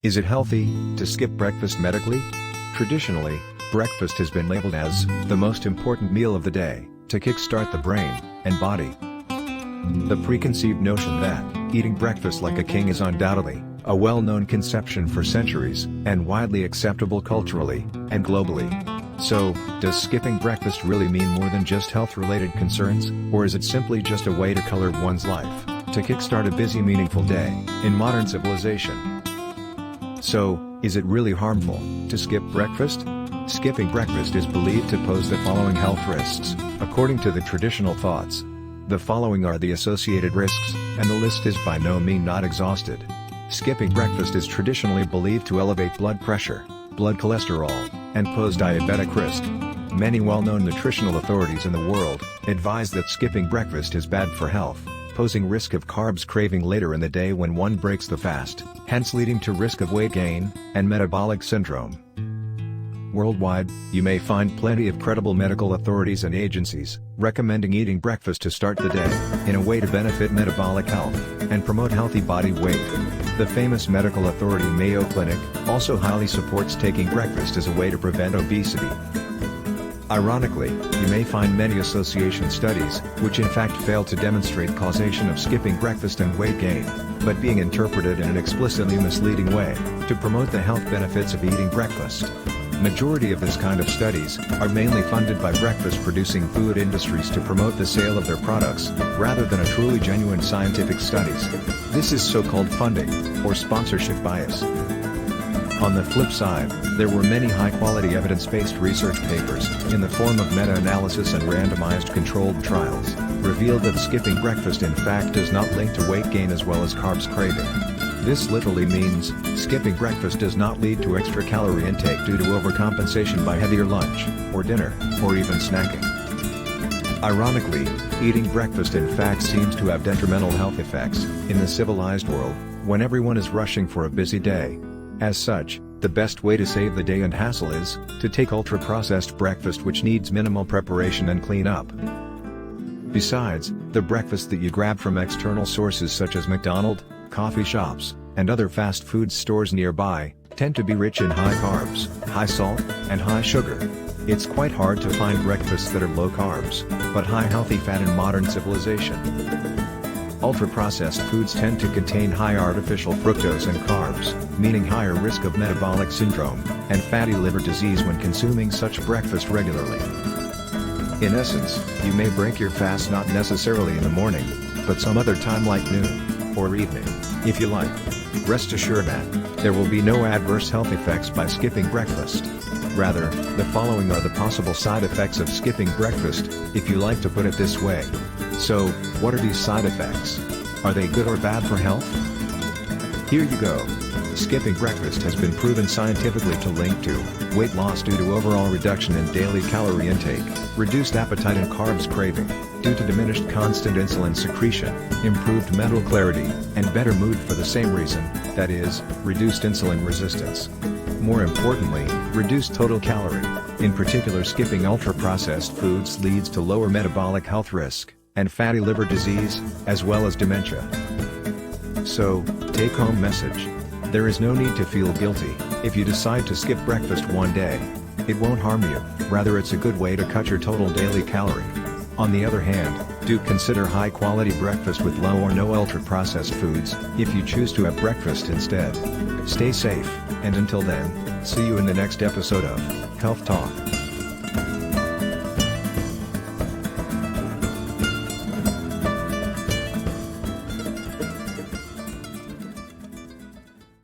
Is it healthy to skip breakfast medically? Traditionally, breakfast has been labeled as the most important meal of the day to kickstart the brain and body. The preconceived notion that eating breakfast like a king is undoubtedly a well-known conception for centuries and widely acceptable culturally and globally. So, does skipping breakfast really mean more than just health-related concerns, or is it simply just a way to color one's life to kickstart a busy, meaningful day in modern civilization? So, is it really harmful to skip breakfast? Skipping breakfast is believed to pose the following health risks, according to the traditional thoughts. The following are the associated risks, and the list is by no means not exhausted. Skipping breakfast is traditionally believed to elevate blood pressure, blood cholesterol, and pose diabetic risk. Many well-known nutritional authorities in the world advise that skipping breakfast is bad for health, posing risk of carbs craving later in the day when one breaks the fast, hence leading to risk of weight gain and metabolic syndrome. Worldwide, you may find plenty of credible medical authorities and agencies recommending eating breakfast to start the day in a way to benefit metabolic health and promote healthy body weight. The famous medical authority Mayo Clinic also highly supports taking breakfast as a way to prevent obesity. Ironically, you may find many association studies which in fact fail to demonstrate causation of skipping breakfast and weight gain, but being interpreted in an explicitly misleading way to promote the health benefits of eating breakfast. Majority of this kind of studies are mainly funded by breakfast-producing food industries to promote the sale of their products, rather than a truly genuine scientific studies. This is so-called funding, or sponsorship bias. On the flip side, there were many high-quality evidence-based research papers, in the form of meta-analysis and randomized controlled trials, revealed that skipping breakfast in fact does not link to weight gain as well as carbs craving. This literally means, skipping breakfast does not lead to extra calorie intake due to overcompensation by heavier lunch, or dinner, or even snacking. Ironically, eating breakfast in fact seems to have detrimental health effects, in the civilized world, when everyone is rushing for a busy day. As such, the best way to save the day and hassle is to take ultra-processed breakfast which needs minimal preparation and cleanup. Besides, the breakfast that you grab from external sources such as McDonald's, coffee shops, and other fast food stores nearby, tend to be rich in high carbs, high salt, and high sugar. It's quite hard to find breakfasts that are low carbs, but high healthy fat in modern civilization. Ultra-processed foods tend to contain high artificial fructose and carbs, meaning higher risk of metabolic syndrome and fatty liver disease when consuming such breakfast regularly. In essence, you may break your fast not necessarily in the morning, but some other time like noon, or evening, if you like. Rest assured that there will be no adverse health effects by skipping breakfast. Rather, the following are the possible side effects of skipping breakfast, if you like to put it this way. So, what are these side effects? Are they good or bad for health? Here you go. Skipping breakfast has been proven scientifically to link to weight loss due to overall reduction in daily calorie intake, reduced appetite and carbs craving, due to diminished constant insulin secretion, improved mental clarity, and better mood for the same reason, that is, reduced insulin resistance. More importantly, reduced total calorie. In particular, skipping ultra-processed foods leads to lower metabolic health risk and fatty liver disease, as well as dementia. So, take-home message. There is no need to feel guilty if you decide to skip breakfast one day. It won't harm you, rather it's a good way to cut your total daily calorie. On the other hand, do consider high-quality breakfast with low or no ultra-processed foods, if you choose to have breakfast instead. Stay safe, and until then, see you in the next episode of Health Talk.